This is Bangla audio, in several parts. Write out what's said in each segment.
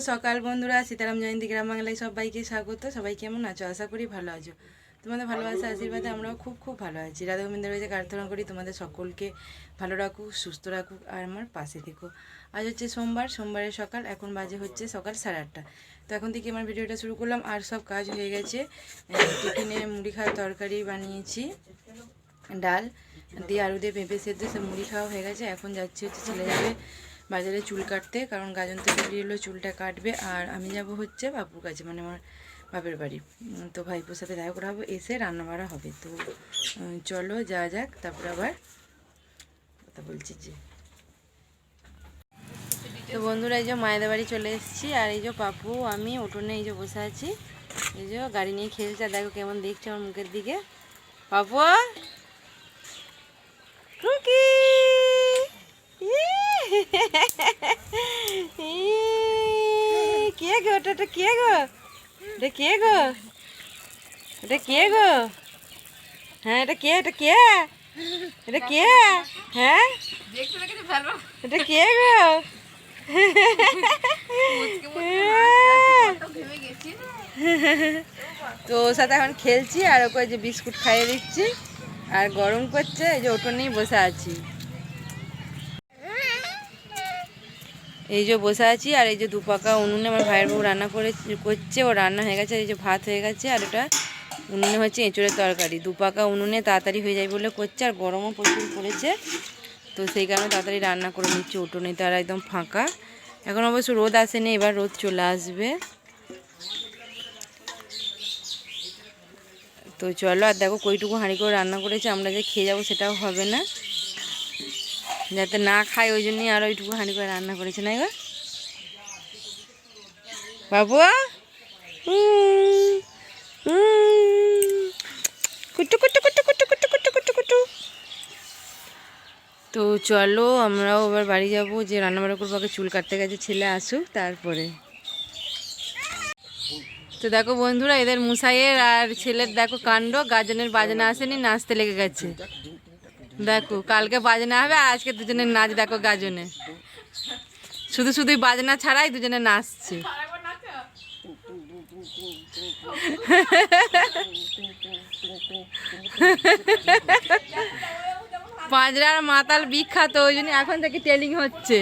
সকাল বন্ধুরা, সীতারাম জয়ন্তী গ্রাম বাংলায় সবাইকে স্বাগত। সবাই কেমন আছো? আশা করি ভালো আছো। তোমাদের ভালোবাসা আশীর্বাদে আমরাও খুব খুব ভালো আছি। রাধা গোবিন্দের কাছে প্রার্থনা করি তোমাদের সকলকে ভালো রাখুক, সুস্থ রাখুক আর আমার পাশে থেকো। আজ হচ্ছে সোমবারের সকাল। এখন বাজে হচ্ছে সকাল 8:30। তো এখন থেকে আমার ভিডিওটা শুরু করলাম। আর সব কাজ হয়ে গেছে। টিফিনে মুড়ি খাওয়ার তরকারি বানিয়েছি, ডাল দিয়ে আলু দিয়ে পেঁপে সেদ্ধ, সব মুড়ি খাওয়া হয়ে গেছে। এখন যাচ্ছি হচ্ছে ছেলে যাবে বাজারে চুল কাটতে, কারণ গাজন থেকে বেরিয়ে এলো, চুলটা কাটবে। আর আমি যাব হচ্ছে বাপুর কাছে, মানে আমার বাপের বাড়ি। তো ভাইপোর সাথে দেখা করাবো, এসে রান্না বাড়া হবে। তো চলো যাওয়া যাক, তারপরে আবার কথা বলছি। যে তো বন্ধুরা, এই যে মায়েদের বাড়ি চলে এসেছি। আর এই যে পাপু আমি উঠোনে এই যে বসে আছি, এই যে গাড়ি নিয়ে খেলছে। দেখো কেমন দেখছে আমার মুখের দিকে। পাপু টুকি কে গো? ওটা কে গো? এটা কে গো? এটা কে গো? হ্যাঁ, এটা কে? এটা কে? এটা কে? হ্যাঁ, এটা কে গো? তো ওর সাথে এখন খেলছি, আর ওকে যে বিস্কুট খাইয়ে দিচ্ছি। আর গরম করছে, এই যে উঠোনেই বসে আছি। এই যে বসে আছি, আর এই যে দুপাকা উনুনে আমার ভাইয়ের বউ রান্না করছে। ও রান্না হয়ে গেছে, এই যে ভাত হয়ে গেছে। আর ওটা উনুনে হচ্ছে এঁচড়ের তরকারি। দুপাকা উনুনে তাড়াতাড়ি হয়ে যায় বলে করছে, আর গরমও প্রচুর পড়েছে। তো সেই কারণে তাড়াতাড়ি রান্না করে নিচ্ছে। উঠোনে তার একদম ফাঁকা। এখন অবশ্য রোদ আসেনি, এবার রোদ চলে আসবে। তো চলো, আর দেখো কইটুকু হাঁড়ি করে রান্না করেছে, আমরা যে খেয়ে যাবো সেটাও হবে না, যাতে না খাই ওই জন্যই আর ওইটুকু হাঁড়ি করে রান্না করেছে। না এবার বাবু কুটু কুটু কুটু কুটু কুটু কুটু কুটু কুটু। তো চলো আমরাও এবার বাড়ি যাব, যে রান্নাবাড়া করবো। আগে চুল কাটতে গেছে, ছেলে আসুক তারপরে। তো দেখো বন্ধুরা, এদের মুসাইয়ের আর ছেলের দেখো কাণ্ড। গাজনের বাজনা আসেনি, নাচতে লেগে গেছে। দেখো কালকে বাজনা হবে, আর আজকে দুজনের নাচ দেখো গাজনে। শুধুই বাজনা ছাড়াই দুজনে নাচছে। পাঁচরার মাতাল বিখ্যাত, ওই জন্য এখন থেকে টেলিং হচ্ছে।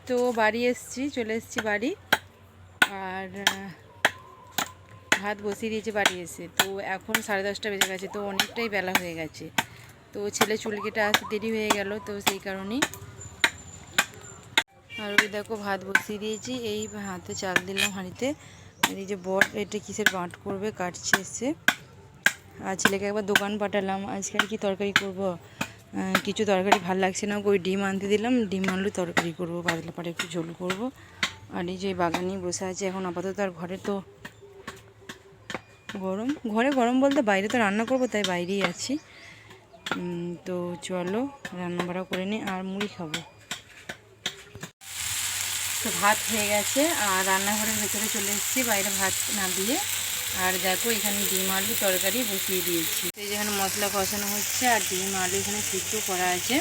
তো বাড়ি চলে এসেছি বাড়ি। আর ভাত বসিয়ে দিয়েছি বাড়ি এসে। তো এখন 10:30 বেজে গেছে, তো অনেকটাই বেলা হয়ে গেছে। তো ছেলে চুল কেটে আসতে দেরি হয়ে গেল, তো সেই কারণেই। আর ওই দেখো ভাত বসিয়ে দিয়েছি, এই হাতে চাল দিলাম হাঁড়িতে। এই যে বট, এটা কিসের বাঁট করবে, কাটছে এসে। আর ছেলেকে একবার দোকান পাঠালাম। আজকে আর কি তরকারি করব, কিছু তরকারি ভাল লাগছে না। ওই ডিম আনতে দিলাম, ডিম আলু তরকারি করব, পাতলা পাড়ে একটু ঝোল করব। আর এই যে বাগানে বসে আছে এখন আপাতত। আর ঘরে তো গরম, ঘরে গরম বলতে বাইরে তো রান্না করব, তাই বাইরেই আছি। তো চলো রান্না বাড়া করে নিই, আর মুড়ি খাবো। তো ভাত হয়ে গেছে, আর রান্নাঘরের ভেতরে চলে এসেছি বাইরে ভাত না দিয়ে। আর দেখো এখানে ডিম আলু তরকারি বসিয়ে দিয়েছি। এই যেখানে মশলা কষানো হচ্ছে, আর ডিম আলু এখানে সিদ্ধ করা আছে।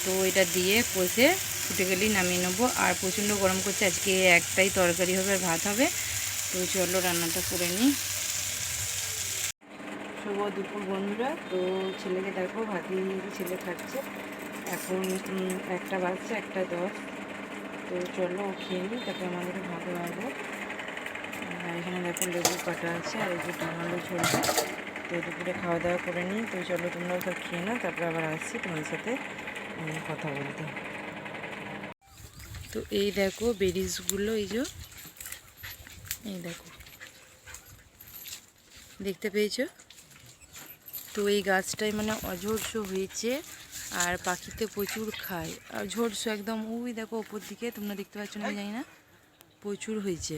তো এটা দিয়ে কষে ফুটে গেলেই নামিয়ে নেবো। আর প্রচণ্ড গরম করছে, আজকে একটাই তরকারি হবে আর ভাত হবে। তো চলো রান্নাটা করে নিই। শুভ দুপুর বন্ধুরা। তো ছেলেকে দেখো ভাত দিয়ে নিয়েছি, ছেলে খাচ্ছে। এখন 1টা বাজছে, 1:10। তো চলো ও খেয়ে নিই, তারপরে আমাদের ভাত বাড়বো। আর এখানে দেখো লেবু কাটা আছে, আর এই যে ডিম আলু চলবে। তো দুপুরে খাওয়া দাওয়া করে নিই। তো চলো তোমরাও সব খেয়ে নাও, তারপরে আবার আসছি তোমাদের সাথে কথা বলতে। তো এই দেখো বেরিজগুলো, এই দেখো দেখতে পেয়েছো? তো এই গাছটাই মানে অঝর্ষ হয়েছে, আর পাখিতে প্রচুর খায়। আর ঝর্ষ একদম, ওই দেখো ওপর দিকে, তোমরা দেখতে পাচ্ছ না জানি না, প্রচুর হয়েছে।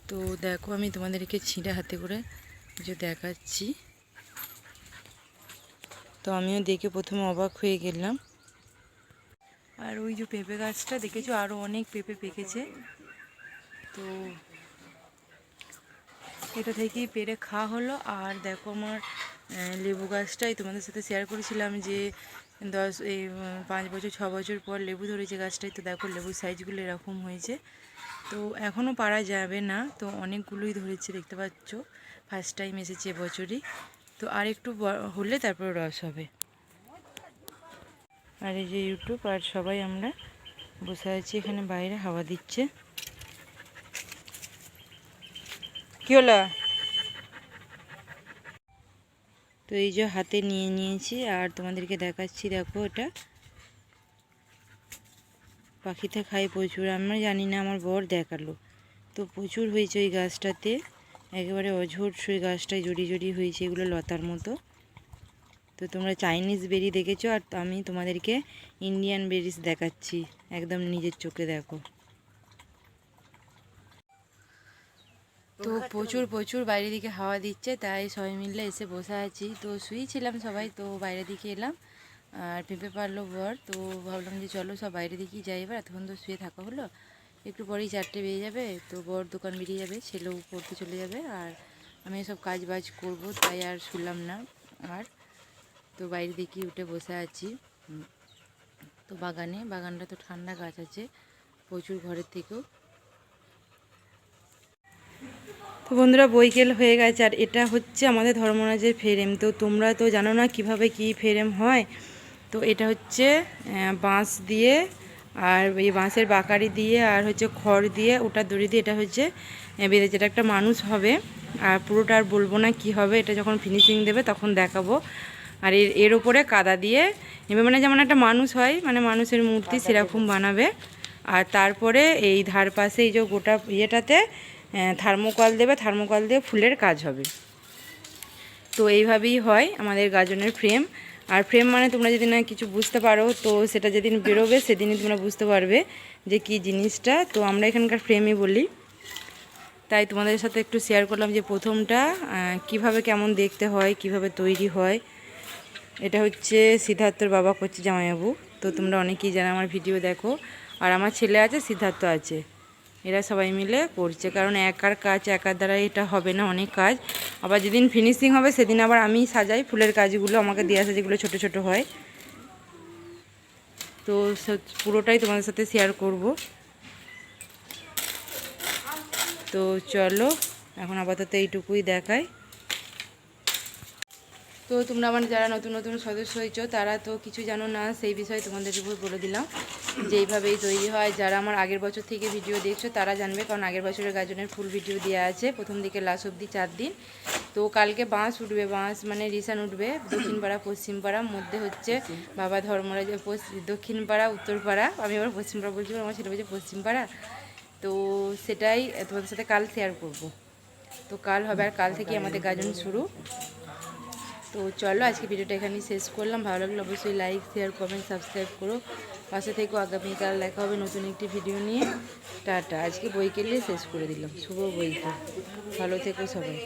তো দেখো আমি তোমাদেরকে ছিঁড়ে হাতে করে যে দেখাচ্ছি। তো আমিও দেখে প্রথমে অবাক হয়ে গেলাম। আর ওই যে পেঁপে গাছটা দেখেছো, আরও অনেক পেঁপে পেকেছে। তো এটা থেকেই পেরে খাওয়া হলো। আর দেখো আমার লেবু গাছটাই তোমাদের সাথে শেয়ার করেছিলাম যে 5 বছর 6 বছর পর লেবু ধরেছে গাছটাই। তো দেখো লেবুর সাইজগুলো এরকম হয়েছে। তো এখনও পারা যাবে না, তো অনেকগুলোই ধরেছে দেখতে পাচ্ছ, ফার্স্ট টাইম এসেছে এবছরই। তো আর একটু হলে তারপর রস হবে। আর এই যে ইউটিউব আর সবাই আমরা বসে আছি এখানে, বাইরে হাওয়া দিচ্ছে। কি হলো? তো এই যে হাতে নিয়ে নিয়েছি আর তোমাদেরকে দেখাচ্ছি। দেখো এটা পাখিতে খাই প্রচুর, আমরা জানি না, আমার বর দেখালো। তো প্রচুর হয়েছে ওই গাছটাতে, একেবারে অঝোর ওই গাছটায় জড়ি জড়ি হয়েছে, এগুলো লতার মতো। তো তোমরা চাইনিজ বেরি দেখেছো, আর আমি তোমাদেরকে ইন্ডিয়ান বেরিস দেখাচ্ছি, একদম নিজের চোখে দেখো। তো প্রচুর প্রচুর বাইরে দিকে হাওয়া দিচ্ছে, তাই সবাই মিলে এসে বসে আছি। তো শুয়েছিলাম সবাই, তো বাইরে দিকে এলাম আর পেঁপে পারলো বর। তো ভাবলাম যে চলো সব বাইরে দিকেই যাই, এবার এতক্ষণ তো শুয়ে থাকা হলো, একটু পরেই 4টে বেজে যাবে। তো বর দোকান বেরিয়ে যাবে, ছেলেও পড়তে চলে যাবে, আর আমি সব কাজ বাজ করবো, তাই আর শুনলাম না। আর তো বাইরে দিকে উঠে বসে আছি। তো বাগানটা তো ঠান্ডা, গাছ আছে প্রচুর ঘরের থেকেও। তো বন্ধুরা বৈকেল হয়ে গেছে, আর এটা হচ্ছে আমাদের ধর্মরাজের ফ্রেম। তো তোমরা তো জানো না কিভাবে কি ফ্রেম হয়। তো এটা হচ্ছে বাঁশ দিয়ে, আর এই বাঁশের বাকারি দিয়ে, আর হচ্ছে খড় দিয়ে, ওটা দড়ি দিয়ে এটা হচ্ছে বেঁধেছে। এটা একটা মানুষ হবে, আর পুরোটা আর বলবো না কি হবে, এটা যখন ফিনিশিং দেবে তখন দেখাবো। আর এর ওপরে কাদা দিয়ে এবার মানে যেমন একটা মানুষ হয়, মানে মানুষের মূর্তি সেরকম বানাবে। আর তারপরে এই ধার পাশে এই যে গোটা ইয়েটাতে থার্মোকল দেবে, থার্মোকল দিয়ে ফুলের কাজ হবে। তো এইভাবেই হয় আমাদের গাজনের ফ্রেম। আর ফ্রেম মানে তোমরা যদি না কিছু বুঝতে পারো, তো সেটা যেদিন বেরোবে সেদিনই তোমরা বুঝতে পারবে যে কি জিনিসটা। তো আমরা এখানকার ফ্রেমই বলি, তাই তোমাদের সাথে একটু শেয়ার করলাম যে প্রথমটা কিভাবে কেমন দেখতে হয়, কিভাবে তৈরি হয়। এটা হচ্ছে সিদ্ধার্থর বাবা করছে, জামাইবাবু। তো তোমরা অনেকেই জানো, আমার ভিডিও দেখো। আর আমার ছেলে আছে, সিদ্ধার্থ আছে, এরা সবাই মিলে করছে। কারণ একার কাজ, একার দ্বারা এটা হবে না, অনেক কাজ। আবার যেদিন ফিনিশিং হবে সেদিন আবার আমি সাজাই ফুলের কাজগুলো, আমাকে দিয়ে আসে যেগুলো ছোটো ছোটো হয়। তো পুরোটাই তোমাদের সাথে শেয়ার করব। তো চলো এখন আপাতত এইটুকুই দেখাই। তো তোমরা আমার যারা নতুন নতুন সদস্য হয়েছো তারা তো কিছু জানো না, সেই বিষয়ে তোমাদের উপর বলে দিলাম যে এইভাবেই তৈরি হয়। যারা আমার আগের বছর থেকে ভিডিও দেখছো তারা জানবে, কারণ আগের বছরের গাজনের ফুল ভিডিও দেওয়া আছে, প্রথম দিকে লাস্ট অবধি 4 দিন। তো কালকে বাঁশ উঠবে, বাঁশ মানে রিসান উঠবে, দক্ষিণপাড়া পশ্চিমপাড়া, মধ্যে হচ্ছে বাবা ধর্মরাজ, দক্ষিণপাড়া উত্তরপাড়া, আমি আবার পশ্চিমপাড়া বলছি, আমার ছেলে বলছে পশ্চিমপাড়া। তো সেটাই তোমাদের সাথে কাল শেয়ার করব। তো কাল হবে, আর কাল থেকে আমাদের গাজন শুরু। তো চলো আজকে ভিডিওটা এখানেই শেষ করলাম। ভালো লাগলে অবশ্যই লাইক, শেয়ার, কমেন্ট, সাবস্ক্রাইব করো, পাশে থেকেও। আগামীকাল দেখা হবে নতুন একটি ভিডিও নিয়ে। টাটা। আজকে বইকেলে শেষ করে দিলাম। শুভ বইকেল, ভালো থেকো সবাই।